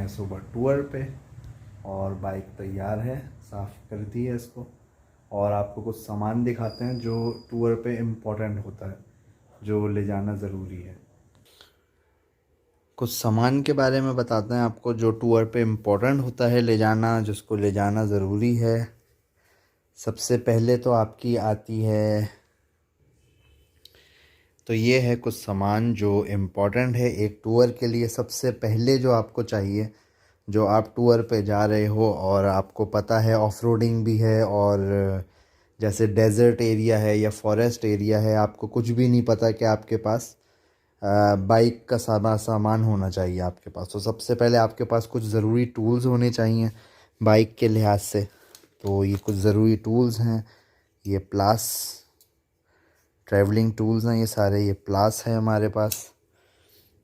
हैं सुबह टूर पे और बाइक तैयार है, साफ़ कर दी है इसको। और आपको कुछ सामान दिखाते हैं जो टूर पे इम्पोर्टेंट होता है, जो ले जाना ज़रूरी है। कुछ सामान के बारे में बताते हैं आपको जो टूर पे इम्पोर्टेंट होता है ले जाना, जिसको ले जाना ज़रूरी है। सबसे पहले तो आपकी आती है, तो ये है कुछ सामान जो इम्पोर्टेंट है एक टूर के लिए। सबसे पहले जो आपको चाहिए, जो आप टूर पे जा रहे हो और आपको पता है ऑफ रोडिंग भी है और जैसे डेज़र्ट एरिया है या फॉरेस्ट एरिया है, आपको कुछ भी नहीं पता कि आपके पास बाइक का सामान होना चाहिए आपके पास। तो सबसे पहले आपके पास कुछ ज़रूरी टूल्स होने चाहिए बाइक के लिहाज से। तो ये कुछ ज़रूरी टूल्स हैं, ये प्लास ट्रैवलिंग टूल्स हैं, ये सारे ये प्लास है हमारे पास।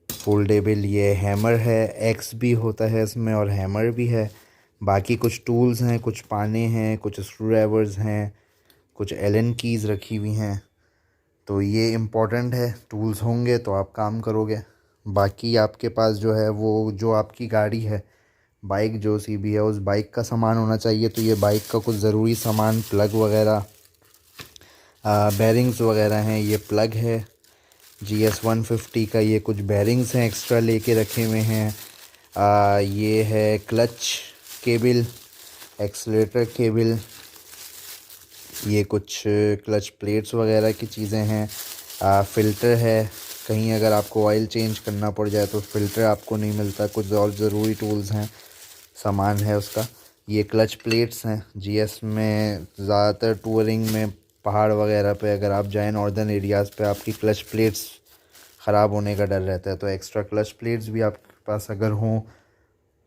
फोल्डेबल ये हैमर है, एक्स भी होता है इसमें और हैमर भी है। बाकी कुछ टूल्स हैं, कुछ पाने हैं, कुछ स्क्रू ड्राइवर्स हैं, कुछ एलन कीज़ रखी हुई हैं। तो ये इम्पोर्टेंट है, टूल्स होंगे तो आप काम करोगे। बाकी आपके पास जो है वो जो आपकी गाड़ी है, बाइक जो सी भी है, उस बाइक का सामान होना चाहिए। तो ये बाइक का कुछ ज़रूरी सामान, प्लग वगैरह, बेरिंग्स वगैरह हैं, ये प्लग है GS150 का, ये कुछ बेरिंग्स हैं एक्स्ट्रा लेके रखे हुए हैं। ये है क्लच केबल, एक्सीलरेटर केबल, ये कुछ क्लच प्लेट्स वगैरह की चीज़ें हैं। फ़िल्टर है, कहीं अगर आपको ऑयल चेंज करना पड़ जाए तो फ़िल्टर आपको नहीं मिलता। कुछ और ज़रूरी टूल्स हैं, सामान है उसका। ये क्लच प्लेट्स हैं, GS में ज़्यादातर टूरिंग में पहाड़ वगैरह पे अगर आप जाएँ, नॉर्दर्न एरियाज़ पे आपकी क्लच प्लेट्स ख़राब होने का डर रहता है। तो एक्स्ट्रा क्लच प्लेट्स भी आपके पास अगर हों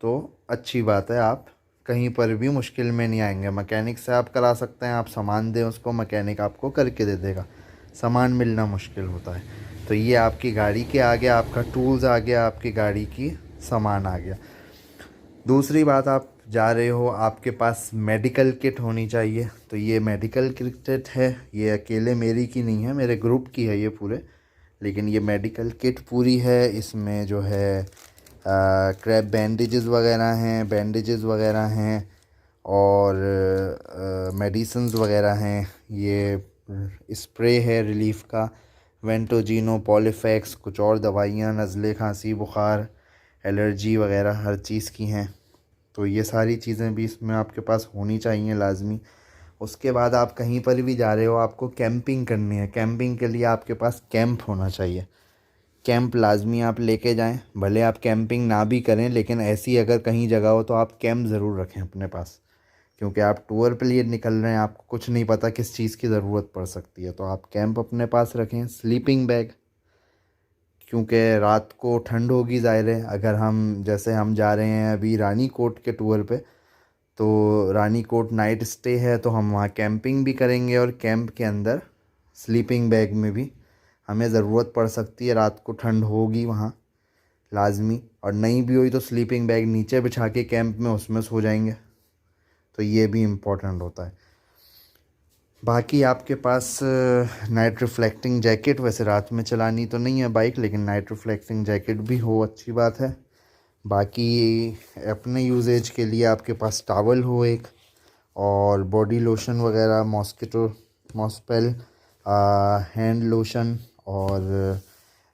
तो अच्छी बात है, आप कहीं पर भी मुश्किल में नहीं आएंगे। मैकेनिक से आप करा सकते हैं, आप सामान दें उसको, मैकेनिक आपको करके दे देगा। सामान मिलना मुश्किल होता है। तो ये आपकी गाड़ी के आ गया, आपका टूल्स आ गया, आपकी गाड़ी की सामान आ गया। दूसरी बात, आप जा रहे हो, आपके पास मेडिकल किट होनी चाहिए। तो ये मेडिकल किट है, ये अकेले मेरी की नहीं है, मेरे ग्रुप की है ये पूरे। लेकिन ये मेडिकल किट पूरी है, इसमें जो है क्रैप बैंडेजेस वगैरह हैं, और मेडिसिन्स वगैरह हैं। ये स्प्रे है रिलीफ़ का, वेंटोजीनो, पॉलीफैक्स, कुछ और दवाइयाँ, नज़ले, खांसी, बुखार, एलर्जी वगैरह हर चीज़ की हैं। तो ये सारी चीज़ें भी इसमें आपके पास होनी चाहिए लाजमी। उसके बाद आप कहीं पर भी जा रहे हो, आपको कैंपिंग करनी है, कैंपिंग के लिए आपके पास कैंप होना चाहिए। कैंप लाजमी आप लेके जाएं, भले आप कैंपिंग ना भी करें, लेकिन ऐसी अगर कहीं जगह हो तो आप कैंप ज़रूर रखें अपने पास। क्योंकि आप टूर पे लिए निकल रहे हैं, आपको कुछ नहीं पता किस चीज़ की ज़रूरत पड़ सकती है। तो आप कैंप अपने पास रखें। स्लीपिंग बैग, क्योंकि रात को ठंड होगी ज़ाहिर है। अगर हम जैसे हम जा रहे हैं अभी रानी कोट के टूर पे, तो रानी कोट नाइट स्टे है, तो हम वहाँ कैंपिंग भी करेंगे और कैंप के अंदर स्लीपिंग बैग में भी हमें ज़रूरत पड़ सकती है। रात को ठंड होगी वहाँ लाजमी, और नहीं भी हुई तो स्लीपिंग बैग नीचे बिछा के कैंप में उसमें सो जाएंगे। तो ये भी इम्पोर्टेंट होता है। बाकी आपके पास नाइट रिफ्लेक्टिंग जैकेट, वैसे रात में चलानी तो नहीं है बाइक, लेकिन नाइट रिफ्लेक्टिंग जैकेट भी हो, अच्छी बात है। बाकी अपने यूजेज के लिए आपके पास टॉवल हो एक, और बॉडी लोशन वगैरह, मॉस्किटो मॉस्पेल, हैंड लोशन, और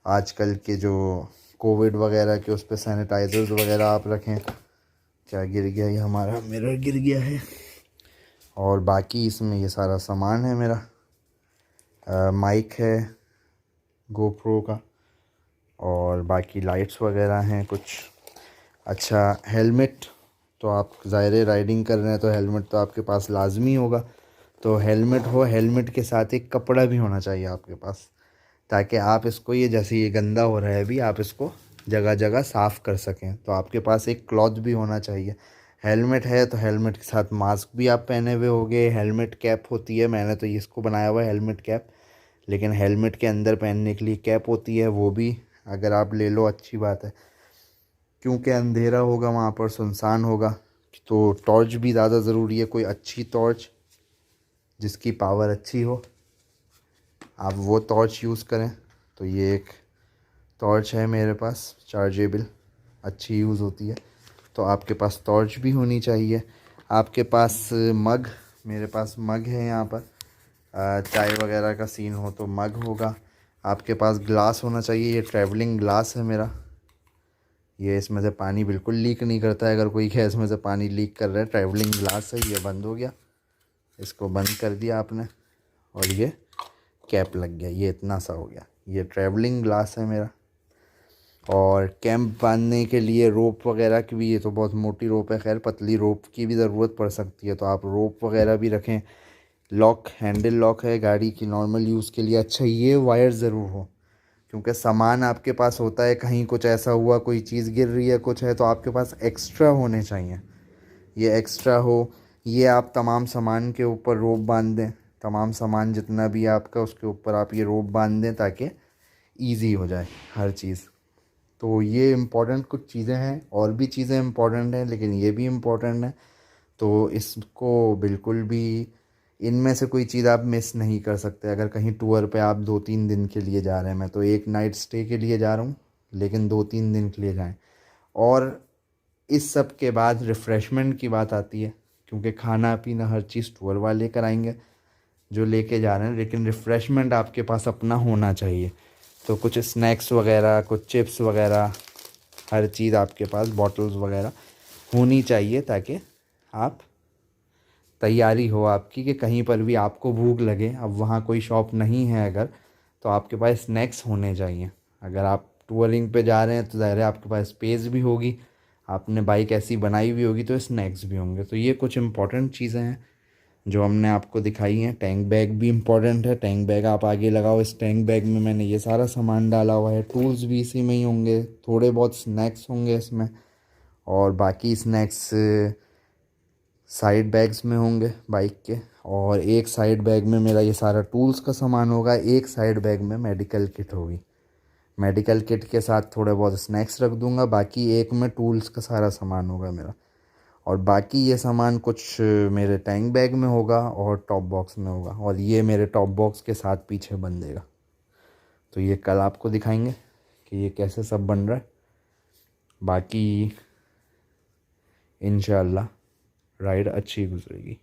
आजकल के जो कोविड वगैरह के उस पर सैनिटाइज़र्स वगैरह आप रखें। क्या गिर गया, ये हमारा मिरर गिर गया है। और बाकी इसमें ये सारा सामान है मेरा। माइक है गोप्रो का, और बाकी लाइट्स वगैरह हैं कुछ। अच्छा, हेलमेट, तो आप ज़ाहिर राइडिंग कर रहे हैं तो हेलमेट तो आपके पास लाजमी होगा। तो हेलमेट हो, हेलमेट के साथ एक कपड़ा भी होना चाहिए आपके पास, ताकि आप इसको, ये जैसे ये गंदा हो रहा है अभी, आप इसको जगह जगह साफ़ कर सकें। तो आपके पास एक क्लॉथ भी होना चाहिए। हेलमेट है तो हेलमेट के साथ मास्क भी आप पहने हुए होगे। हेलमेट कैप होती है, मैंने तो इसको बनाया हुआ है हेलमेट कैप, लेकिन हेलमेट के अंदर पहनने के लिए कैप होती है, वो भी अगर आप ले लो अच्छी बात है। क्योंकि अंधेरा होगा वहाँ पर, सुनसान होगा, तो टॉर्च भी ज़्यादा ज़रूरी है। कोई अच्छी टॉर्च जिसकी पावर अच्छी हो, आप वो टॉर्च यूज़ करें। तो ये एक टॉर्च है मेरे पास, चार्जेबल, अच्छी यूज़ होती है। तो आपके पास टॉर्च भी होनी चाहिए। आपके पास मग, मेरे पास मग है यहाँ पर, चाय वगैरह का सीन हो तो मग होगा। आपके पास ग्लास होना चाहिए, ये ट्रैवलिंग ग्लास है मेरा। ये इसमें से पानी बिल्कुल लीक नहीं करता है, अगर कोई गैस में से पानी लीक कर रहा है, ट्रैवलिंग ग्लास है। ये बंद हो गया, इसको बंद कर दिया आपने, और ये कैप लग गया, ये इतना सा हो गया। ये ट्रैवलिंग ग्लास है मेरा। और कैंप बांधने के लिए रोप वगैरह की भी, ये तो बहुत मोटी रोप है, खैर पतली रोप की भी ज़रूरत पड़ सकती है, तो आप रोप वगैरह भी रखें। लॉक, हैंडल लॉक है गाड़ी की नॉर्मल यूज़ के लिए। अच्छा, ये वायर ज़रूर हो, क्योंकि सामान आपके पास होता है, कहीं कुछ ऐसा हुआ, कोई चीज़ गिर रही है, कुछ है, तो आपके पास एक्स्ट्रा होने चाहिए। ये एक्स्ट्रा हो। ये आप तमाम सामान के ऊपर रोप बांध दें, तमाम सामान जितना भी आपका, उसके ऊपर आप ये रोप बांध दें ताकि ईज़ी हो जाए हर चीज़। तो ये इम्पोर्टेंट कुछ चीज़ें हैं, और भी चीज़ें इम्पोर्टेंट हैं, लेकिन ये भी इम्पोर्टेंट है। तो इसको बिल्कुल भी, इनमें से कोई चीज़ आप मिस नहीं कर सकते। अगर कहीं टूर पे आप 2-3 दिन के लिए जा रहे हैं, मैं तो एक नाइट स्टे के लिए जा रहा हूँ, लेकिन 2-3 दिन के लिए जाएं। और इस सब के बाद रिफ़्रेशमेंट की बात आती है, क्योंकि खाना पीना हर चीज़ टूर वाले कराएंगे जो लेके जा रहे हैं, लेकिन रिफ़्रेशमेंट आपके पास अपना होना चाहिए। तो कुछ स्नैक्स वगैरह, कुछ चिप्स वगैरह, हर चीज़ आपके पास, बॉटल्स वगैरह होनी चाहिए, ताकि आप, तैयारी हो आपकी कि कहीं पर भी आपको भूख लगे, अब वहाँ कोई शॉप नहीं है अगर, तो आपके पास स्नैक्स होने चाहिए। अगर आप टूरिंग पे जा रहे हैं तो ज़ाहिर है आपके पास स्पेस भी होगी, आपने बाइक ऐसी बनाई भी होगी, तो स्नैक्स भी होंगे। तो ये कुछ इंपॉर्टेंट चीज़ें हैं जो हमने आपको दिखाई हैं। टैंक बैग भी इम्पॉर्टेंट है, टैंक बैग आप आगे लगाओ। इस टैंक बैग में मैंने ये सारा सामान डाला हुआ है, टूल्स भी इसी में ही होंगे, थोड़े बहुत स्नैक्स होंगे इसमें, और बाकी स्नैक्स साइड बैग्स में होंगे बाइक के। और एक साइड बैग में मेरा ये सारा टूल्स का सामान होगा, एक साइड बैग में मेडिकल किट होगी। मेडिकल किट के साथ थोड़े बहुत स्नैक्स रख दूंगा, बाकी एक में टूल्स का सारा सामान होगा मेरा। और बाकी ये सामान कुछ मेरे टैंक बैग में होगा और टॉप बॉक्स में होगा, और ये मेरे टॉप बॉक्स के साथ पीछे बंधेगा। तो ये कल आपको दिखाएंगे कि ये कैसे सब बन रहा है। बाकी इंशाल्लाह राइड अच्छी गुजरेगी।